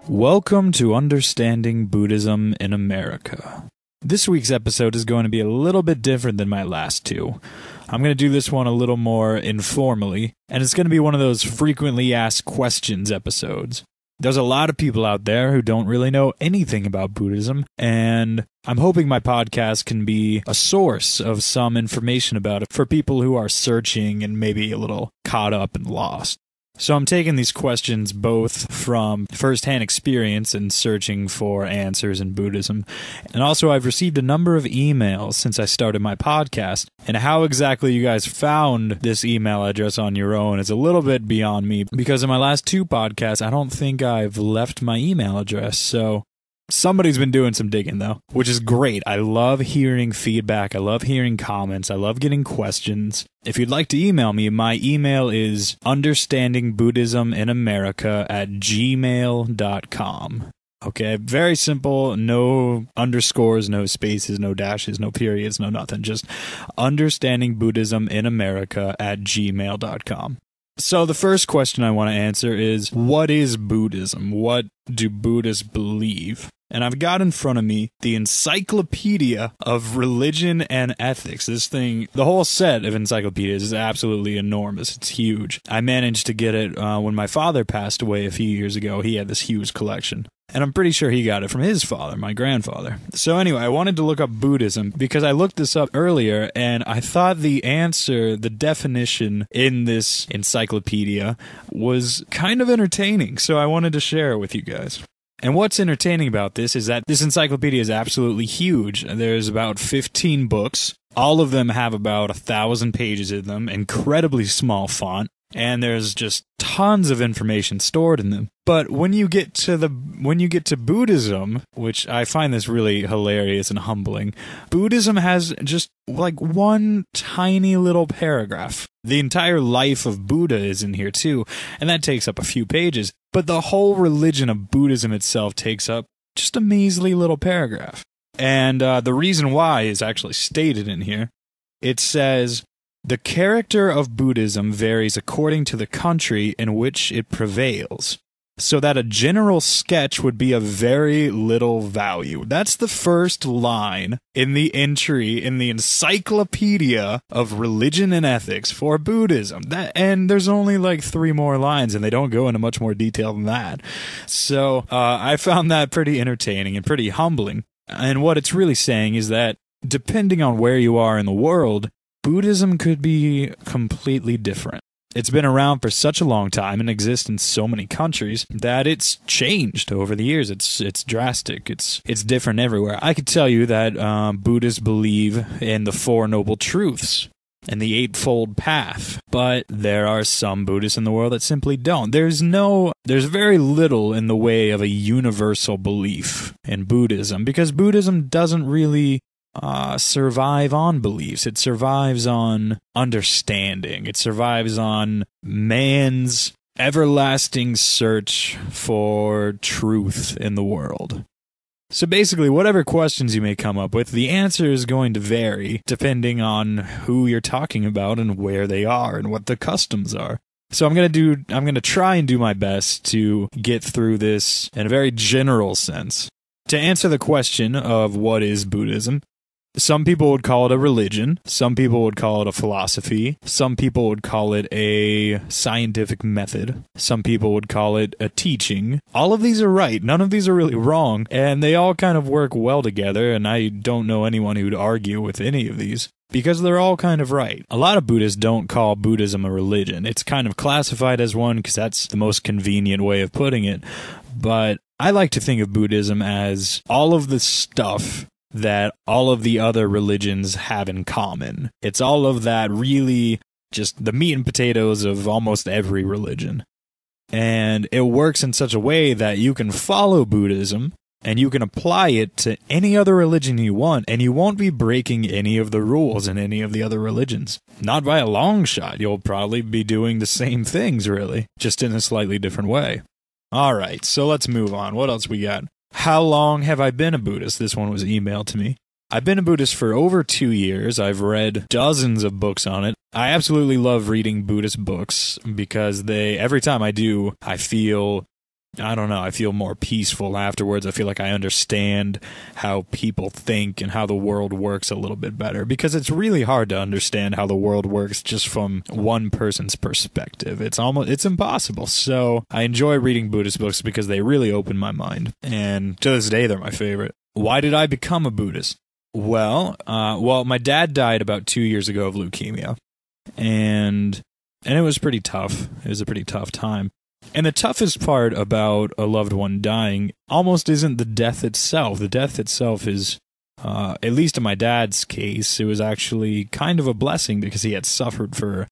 Welcome to Understanding Buddhism in America. This week's episode is going to be a little bit different than my last two. I'm going to do this one a little more informally, and it's going to be one of those frequently asked questions episodes. There's a lot of people out there who don't really know anything about Buddhism, and I'm hoping my podcast can be a source of some information about it for people who are searching and maybe a little caught up and lost. So I'm taking these questions both from firsthand experience in searching for answers in Buddhism, and also I've received a number of emails since I started my podcast, and how exactly you guys found this email address on your own is a little bit beyond me, because in my last two podcasts, I don't think I've left my email address, so somebody's been doing some digging, though, which is great. I love hearing feedback. I love hearing comments. I love getting questions. If you'd like to email me, my email is understandingbuddhisminamerica@gmail.com. Okay, very simple. No underscores, no spaces, no dashes, no periods, no nothing. Just understandingbuddhisminamerica@gmail.com. So the first question I want to answer is, what is Buddhism? What do Buddhists believe? And I've got in front of me the Encyclopedia of Religion and Ethics. This thing, the whole set of encyclopedias is absolutely enormous. It's huge. I managed to get it when my father passed away a few years ago. He had this huge collection. And I'm pretty sure he got it from his father, my grandfather. So anyway, I wanted to look up Buddhism because I looked this up earlier and I thought the answer, the definition in this encyclopedia was kind of entertaining. So I wanted to share it with you guys. And what's entertaining about this is that this encyclopedia is absolutely huge. There's about 15 books. All of them have about 1,000 pages in them, incredibly small font, and there's just tons of information stored in them. But when you get to Buddhism, which I find this really hilarious and humbling, Buddhism has just like one tiny little paragraph. The entire life of Buddha is in here too, and that takes up a few pages. But the whole religion of Buddhism itself takes up just a measly little paragraph. And the reason why is actually stated in here. It says, the character of Buddhism varies according to the country in which it prevails, so that a general sketch would be of very little value. That's the first line in the entry in the Encyclopedia of Religion and Ethics for Buddhism. And there's only like 3 more lines, and they don't go into much more detail than that. So I found that pretty entertaining and pretty humbling. And what it's really saying is that depending on where you are in the world, Buddhism could be completely different. It's been around for such a long time and exists in so many countries that it's changed over the years. It's drastic. It's different everywhere. I could tell you that Buddhists believe in the Four Noble Truths and the Eightfold Path, but there are some Buddhists in the world that simply don't. There's very little in the way of a universal belief in Buddhism, because Buddhism doesn't really survive on beliefs. It survives on understanding. It survives on man's everlasting search for truth in the world. So basically, whatever questions you may come up with, the answer is going to vary depending on who you're talking about and where they are and what the customs are. So I'm going to try and do my best to get through this in a very general sense. To answer the question of what is Buddhism, some people would call it a religion, some people would call it a philosophy, some people would call it a scientific method, some people would call it a teaching. All of these are right, none of these are really wrong, and they all kind of work well together, and I don't know anyone who would argue with any of these, because they're all kind of right. A lot of Buddhists don't call Buddhism a religion. It's kind of classified as one because that's the most convenient way of putting it, but I like to think of Buddhism as all of the stuff that all of the other religions have in common. It's all of that, really just the meat and potatoes of almost every religion. And it works in such a way that you can follow Buddhism and you can apply it to any other religion you want, and you won't be breaking any of the rules in any of the other religions. Not by a long shot. You'll probably be doing the same things, really, just in a slightly different way. Alright, so let's move on. What else we got? How long have I been a Buddhist? This one was emailed to me. I've been a Buddhist for over 2 years. I've read dozens of books on it. I absolutely love reading Buddhist books because every time I do, I feel I don't know, I feel more peaceful afterwards. I feel like I understand how people think and how the world works a little bit better, because it's really hard to understand how the world works just from one person's perspective. It's impossible. So I enjoy reading Buddhist books because they really open my mind, and to this day they're my favorite. Why did I become a Buddhist? Well, my dad died about 2 years ago of leukemia, and it was pretty tough. It was a pretty tough time. And the toughest part about a loved one dying almost isn't the death itself. The death itself is, at least in my dad's case, it was actually kind of a blessing because he had suffered for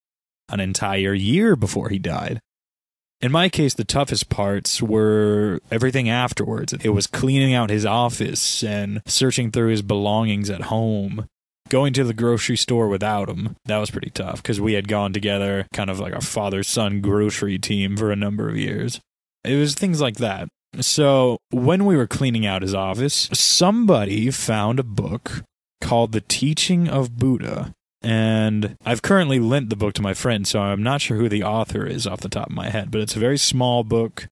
an entire year before he died. In my case, the toughest parts were everything afterwards. It was cleaning out his office and searching through his belongings at home. Going to the grocery store without him, that was pretty tough because we had gone together, kind of like a father-son grocery team for a number of years. It was things like that. So when we were cleaning out his office, somebody found a book called The Teaching of Buddha. And I've currently lent the book to my friend, so I'm not sure who the author is off the top of my head, but it's a very small book.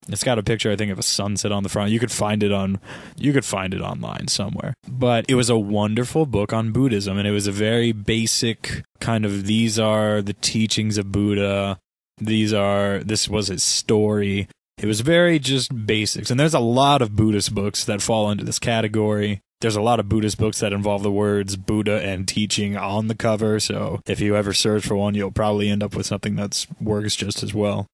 It's got a picture, I think, of a sunset on the front. You could find it online somewhere. But it was a wonderful book on Buddhism, and it was a very basic kind of, these are the teachings of Buddha. This was his story. It was very just basics. And there's a lot of Buddhist books that fall into this category. There's a lot of Buddhist books that involve the words Buddha and teaching on the cover, so if you ever search for one, you'll probably end up with something that works just as well.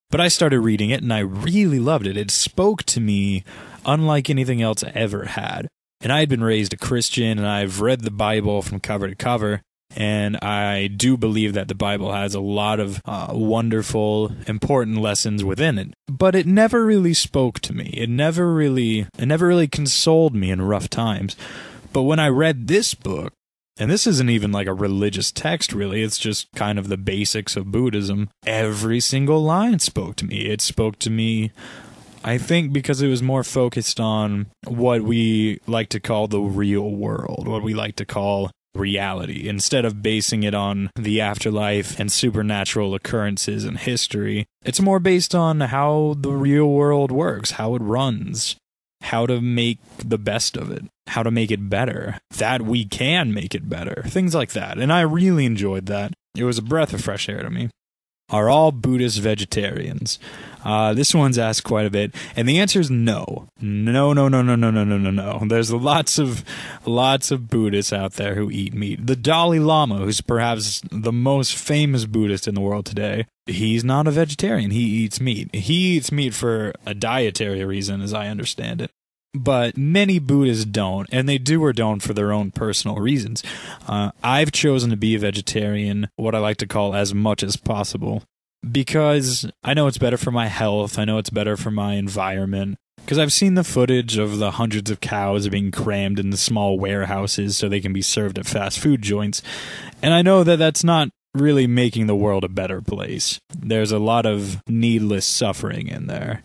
But I started reading it, and I really loved it. It spoke to me unlike anything else I ever had. And I had been raised a Christian, and I've read the Bible from cover to cover, and I do believe that the Bible has a lot of wonderful, important lessons within it. But it never really spoke to me. It never really consoled me in rough times. But when I read this book, and this isn't even like a religious text, really. It's just kind of the basics of Buddhism. Every single line spoke to me. It spoke to me, I think, because it was more focused on what we like to call the real world, what we like to call reality, instead of basing it on the afterlife and supernatural occurrences and history. It's more based on how the real world works, how it runs, how to make the best of it, how to make it better, that we can make it better, things like that. And I really enjoyed that. It was a breath of fresh air to me. Are all Buddhists vegetarians? This one's asked quite a bit, and the answer is no. No. There's lots of Buddhists out there who eat meat. The Dalai Lama, who's perhaps the most famous Buddhist in the world today, he's not a vegetarian. He eats meat. He eats meat for a dietary reason, as I understand it. But many Buddhists don't, and they do or don't for their own personal reasons. I've chosen to be a vegetarian, what I like to call as much as possible, because I know it's better for my health, I know it's better for my environment, because I've seen the footage of the hundreds of cows being crammed in the small warehouses so they can be served at fast food joints, and I know that that's not really making the world a better place. There's a lot of needless suffering in there.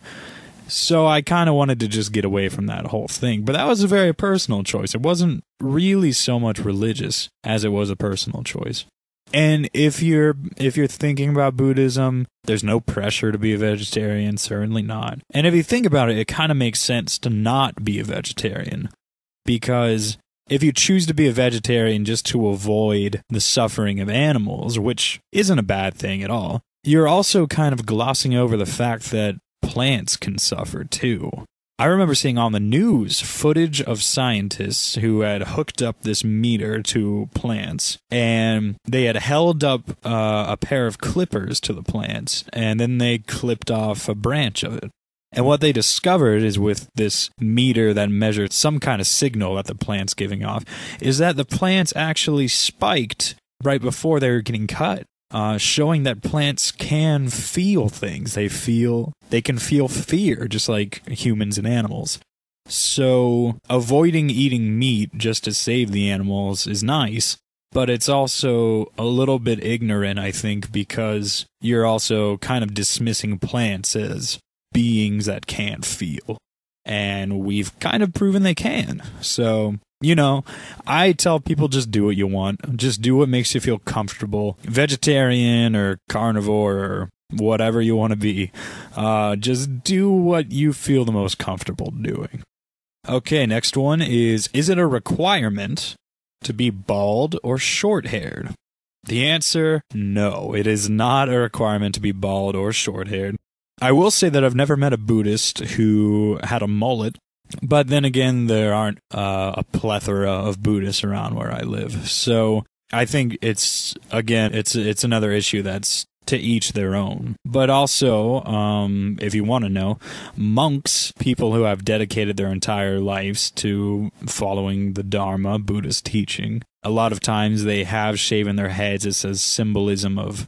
So I kind of wanted to just get away from that whole thing. But that was a very personal choice. It wasn't really so much religious as it was a personal choice. And if you're thinking about Buddhism, there's no pressure to be a vegetarian, certainly not. And if you think about it, it kind of makes sense to not be a vegetarian. Because if you choose to be a vegetarian just to avoid the suffering of animals, which isn't a bad thing at all, you're also kind of glossing over the fact that plants can suffer too. I remember seeing on the news footage of scientists who had hooked up this meter to plants, and they had held up a pair of clippers to the plants, and then they clipped off a branch of it. And what they discovered is, with this meter that measured some kind of signal that the plant's giving off, is that the plants actually spiked right before they were getting cut. Showing that plants can feel things. They can feel fear, just like humans and animals. So avoiding eating meat just to save the animals is nice, but it's also a little bit ignorant, I think, because you're also kind of dismissing plants as beings that can't feel. And we've kind of proven they can. So, you know, I tell people just do what you want. Just do what makes you feel comfortable. Vegetarian or carnivore or whatever you want to be. Just do what you feel the most comfortable doing. Okay, next one is it a requirement to be bald or short-haired? The answer, no. It is not a requirement to be bald or short-haired. I will say that I've never met a Buddhist who had a mullet, but then again, there aren't a plethora of Buddhists around where I live. So I think it's another issue that's to each their own. But also, if you want to know, monks, people who have dedicated their entire lives to following the Dharma, Buddhist teaching, a lot of times they have shaven their heads as a symbolism of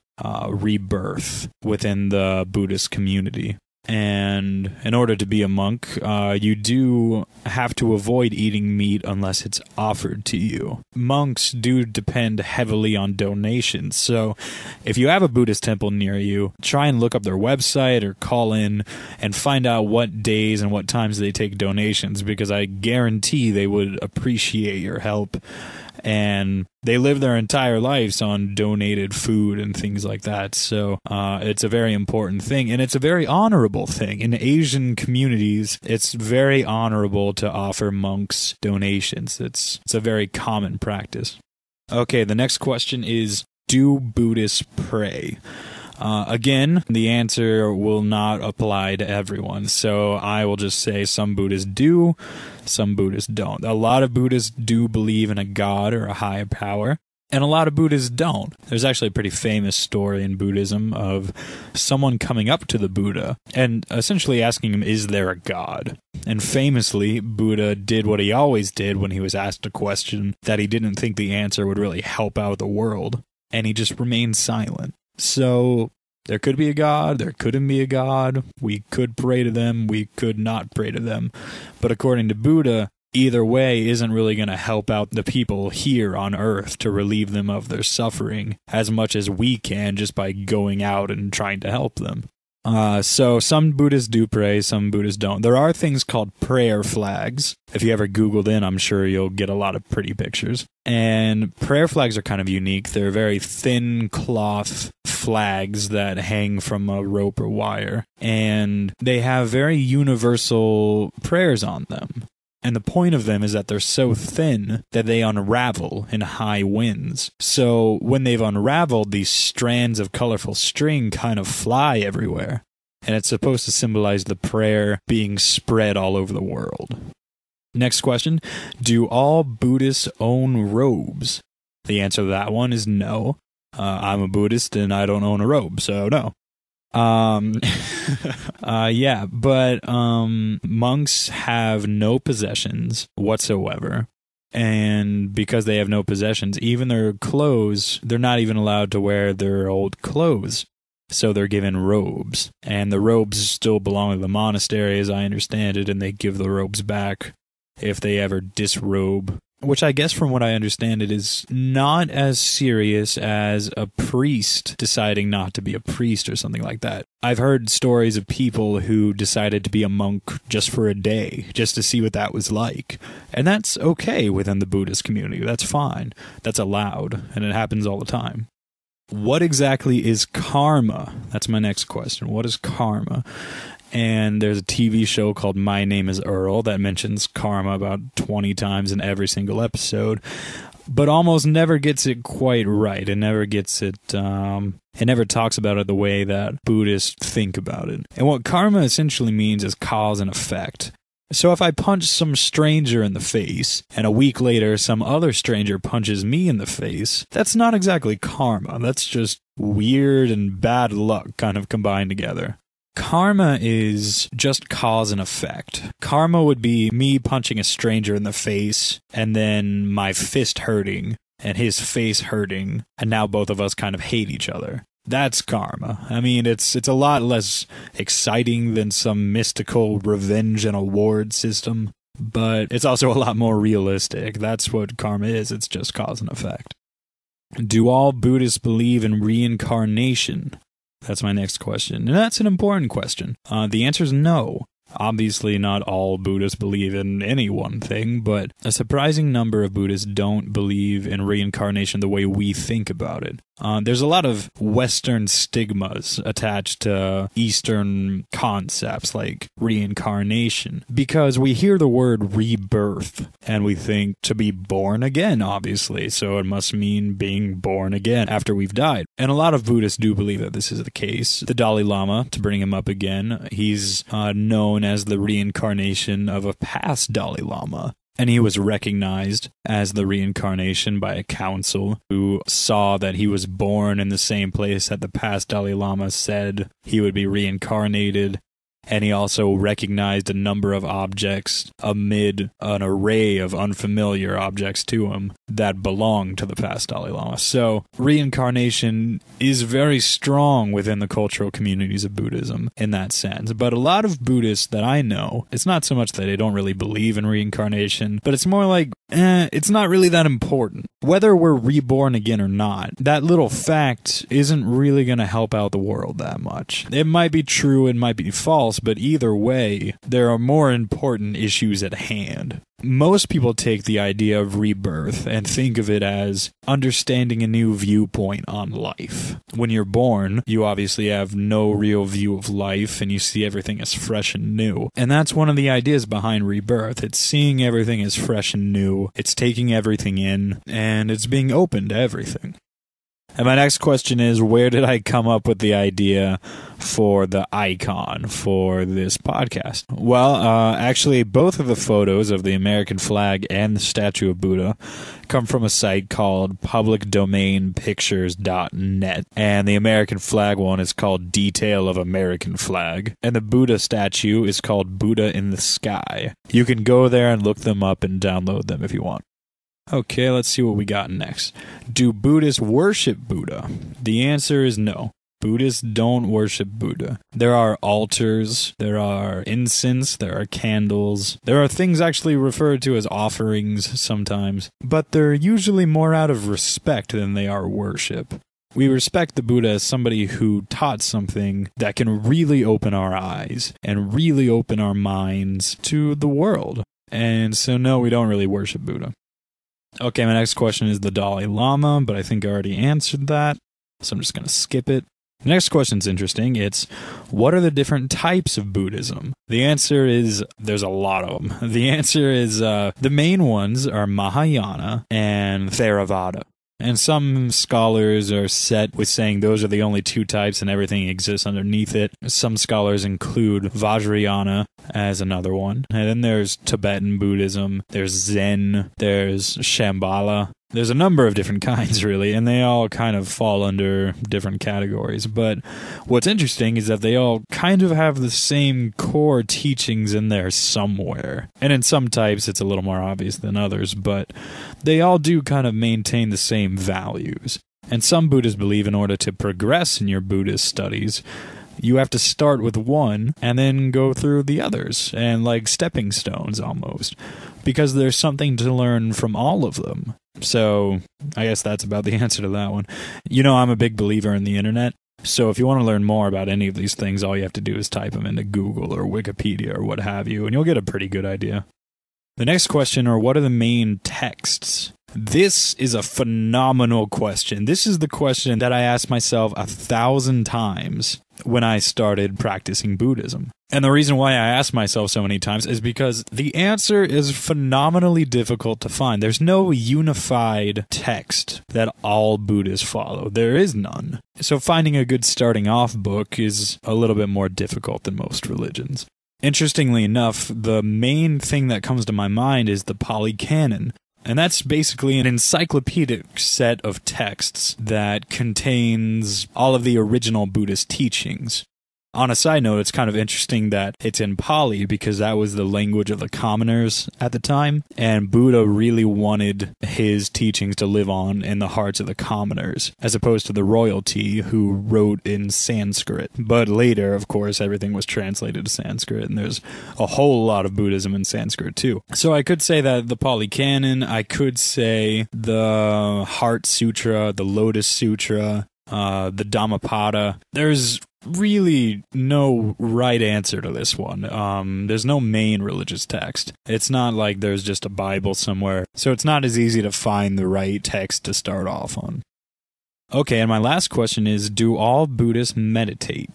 rebirth within the Buddhist community. And in order to be a monk, you do have to avoid eating meat unless it's offered to you. Monks do depend heavily on donations, so if you have a Buddhist temple near you, try and look up their website or call in and find out what days and what times they take donations, because I guarantee they would appreciate your help. And they live their entire lives on donated food and things like that. So it's a very important thing, and it's a very honorable thing. In Asian communities, it's very honorable to offer monks donations. It's a very common practice. Okay, the next question is, do Buddhists pray? Again, the answer will not apply to everyone, so I will just say some Buddhists do, some Buddhists don't. A lot of Buddhists do believe in a god or a higher power, and a lot of Buddhists don't. There's actually a pretty famous story in Buddhism of someone coming up to the Buddha and essentially asking him, is there a god? And famously, Buddha did what he always did when he was asked a question that he didn't think the answer would really help out the world, and he just remained silent. So, there could be a god, there couldn't be a god, we could pray to them, we could not pray to them. But according to Buddha, either way isn't really going to help out the people here on Earth to relieve them of their suffering as much as we can just by going out and trying to help them. So some Buddhists do pray, some Buddhists don't. There are things called prayer flags. If you ever Googled in, I'm sure you'll get a lot of pretty pictures. And prayer flags are kind of unique. They're very thin cloth flags that hang from a rope or wire. And they have very universal prayers on them. And the point of them is that they're so thin that they unravel in high winds. So when they've unraveled, these strands of colorful string kind of fly everywhere. And it's supposed to symbolize the prayer being spread all over the world. Next question. Do all Buddhists own robes? The answer to that one is no. I'm a Buddhist and I don't own a robe, so no. Yeah, but monks have no possessions whatsoever. And because they have no possessions, even their clothes, they're not even allowed to wear their old clothes. So they're given robes. And the robes still belong to the monastery, as I understand it, and they give the robes back if they ever disrobe. Which I guess from what I understand it is not as serious as a priest deciding not to be a priest or something like that. I've heard stories of people who decided to be a monk just for a day, just to see what that was like. And that's okay within the Buddhist community. That's fine. That's allowed. And it happens all the time. What exactly is karma? That's my next question. What is karma? And there's a TV show called My Name is Earl that mentions karma about 20 times in every single episode, but almost never gets it quite right. It never gets it, it never talks about it the way that Buddhists think about it. And what karma essentially means is cause and effect. So if I punch some stranger in the face, and a week later some other stranger punches me in the face, that's not exactly karma. That's just weird and bad luck kind of combined together. Karma is just cause and effect. Karma would be me punching a stranger in the face, and then my fist hurting, and his face hurting, and now both of us kind of hate each other. That's karma. I mean, it's a lot less exciting than some mystical revenge and award system, but it's also a lot more realistic. That's what karma is. It's just cause and effect. Do all Buddhists believe in reincarnation? That's my next question. And that's an important question. The answer is no. Obviously, not all Buddhists believe in any one thing, but a surprising number of Buddhists don't believe in reincarnation the way we think about it. There's a lot of Western stigmas attached to Eastern concepts like reincarnation, because we hear the word rebirth and we think to be born again, obviously, so it must mean being born again after we've died. And a lot of Buddhists do believe that this is the case. The Dalai Lama, to bring him up again, he's known as the reincarnation of a past Dalai Lama. And he was recognized as the reincarnation by a council who saw that he was born in the same place that the past Dalai Lama said he would be reincarnated. And he also recognized a number of objects amid an array of unfamiliar objects to him that belonged to the past Dalai Lama. So reincarnation is very strong within the cultural communities of Buddhism in that sense. But a lot of Buddhists that I know, it's not so much that they don't really believe in reincarnation, but it's more like, it's not really that important. Whether we're reborn again or not, that little fact isn't really going to help out the world that much. It might be true, it might be false, but either way, there are more important issues at hand. Most people take the idea of rebirth and think of it as understanding a new viewpoint on life. When you're born, you obviously have no real view of life and you see everything as fresh and new. And that's one of the ideas behind rebirth. It's seeing everything as fresh and new. It's taking everything in and it's being open to everything. And my next question is, where did I come up with the idea for the icon for this podcast? Well, actually, both of the photos of the American flag and the statue of Buddha come from a site called publicdomainpictures.net. And the American flag one is called Detail of American Flag. And the Buddha statue is called Buddha in the Sky. You can go there and look them up and download them if you want. Okay, let's see what we got next. Do Buddhists worship Buddha? The answer is no. Buddhists don't worship Buddha. There are altars, there are incense, there are candles. There are things actually referred to as offerings sometimes, but they're usually more out of respect than they are worship. We respect the Buddha as somebody who taught something that can really open our eyes and really open our minds to the world. And so no, we don't really worship Buddha. Okay, my next question is the Dalai Lama, but I think I already answered that, so I'm just going to skip it. The next question's interesting. It's, what are the different types of Buddhism? The answer is, there's a lot of them. The answer is, the main ones are Mahayana and Theravada. And some scholars are set with saying those are the only two types and everything exists underneath it. Some scholars include Vajrayana as another one. And then there's Tibetan Buddhism, there's Zen, there's Shambhala. There's a number of different kinds, really, and they all kind of fall under different categories. But what's interesting is that they all kind of have the same core teachings in there somewhere. And in some types, it's a little more obvious than others, but they all do kind of maintain the same values. And some Buddhists believe in order to progress in your Buddhist studies, you have to start with one and then go through the others, and like stepping stones almost, because there's something to learn from all of them. So I guess that's about the answer to that one. You know, I'm a big believer in the internet, so if you want to learn more about any of these things, all you have to do is type them into Google or Wikipedia or what have you, and you'll get a pretty good idea. The next question are, what are the main texts? This is a phenomenal question. This is the question that I asked myself 1,000 times when I started practicing Buddhism. And the reason why I asked myself so many times is because the answer is phenomenally difficult to find. There's no unified text that all Buddhists follow. There is none. So finding a good starting off book is a little bit more difficult than most religions. Interestingly enough, the main thing that comes to my mind is the Pali Canon. And that's basically an encyclopedic set of texts that contains all of the original Buddhist teachings. On a side note, it's kind of interesting that it's in Pali because that was the language of the commoners at the time, and Buddha really wanted his teachings to live on in the hearts of the commoners, as opposed to the royalty who wrote in Sanskrit. But later, of course, everything was translated to Sanskrit, and there's a whole lot of Buddhism in Sanskrit too. So I could say that the Pali Canon, I could say the Heart Sutra, the Lotus Sutra, the Dhammapada. There's really no right answer to this one. There's no main religious text. It's not like there's just a Bible somewhere, so it's not as easy to find the right text to start off on. Okay, and my last question is, do all Buddhists meditate?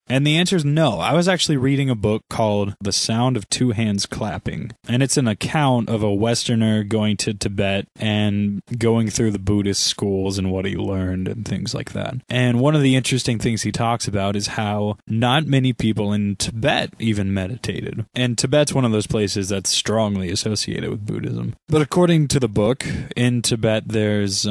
And the answer is no. I was actually reading a book called The Sound of Two Hands Clapping, and it's an account of a Westerner going to Tibet and going through the Buddhist schools and what he learned and things like that. And one of the interesting things he talks about is how not many people in Tibet even meditated. And Tibet's one of those places that's strongly associated with Buddhism. But according to the book, in Tibet there's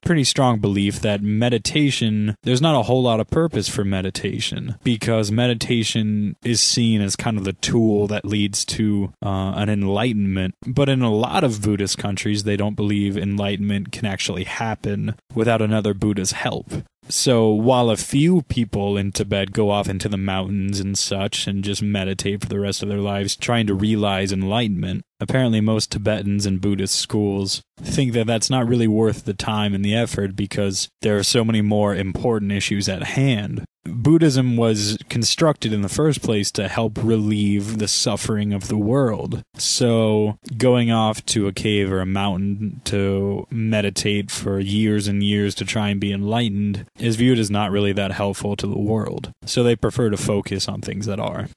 pretty strong belief that meditation, there's not a whole lot of purpose for meditation, because meditation is seen as kind of the tool that leads to an enlightenment. But in a lot of Buddhist countries, they don't believe enlightenment can actually happen without another Buddha's help. So while a few people in Tibet go off into the mountains and such and just meditate for the rest of their lives trying to realize enlightenment, apparently most Tibetans in Buddhist schools think that that's not really worth the time and the effort because there are so many more important issues at hand. Buddhism was constructed in the first place to help relieve the suffering of the world. So going off to a cave or a mountain to meditate for years and years to try and be enlightened is viewed as not really that helpful to the world. So they prefer to focus on things that are.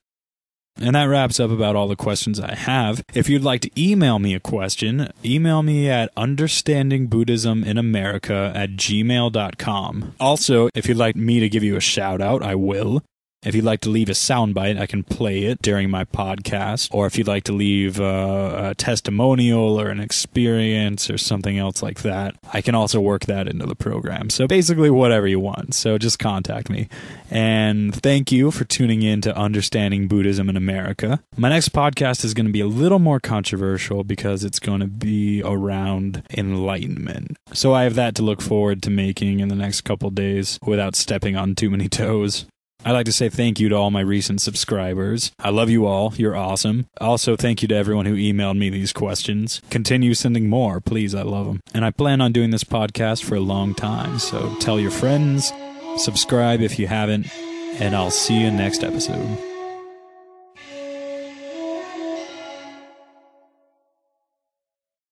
And that wraps up about all the questions I have. If you'd like to email me a question, email me at understandingbuddhisminamerica@gmail.com. Also, if you'd like me to give you a shout out, I will. If you'd like to leave a soundbite, I can play it during my podcast. Or if you'd like to leave a testimonial or an experience or something else like that, I can also work that into the program. So basically whatever you want. So just contact me. And thank you for tuning in to Understanding Buddhism in America. My next podcast is going to be a little more controversial because it's going to be around enlightenment. So I have that to look forward to making in the next couple days without stepping on too many toes. I'd like to say thank you to all my recent subscribers. I love you all. You're awesome. Also, thank you to everyone who emailed me these questions. Continue sending more, please. I love them. And I plan on doing this podcast for a long time. So tell your friends, subscribe if you haven't, and I'll see you next episode.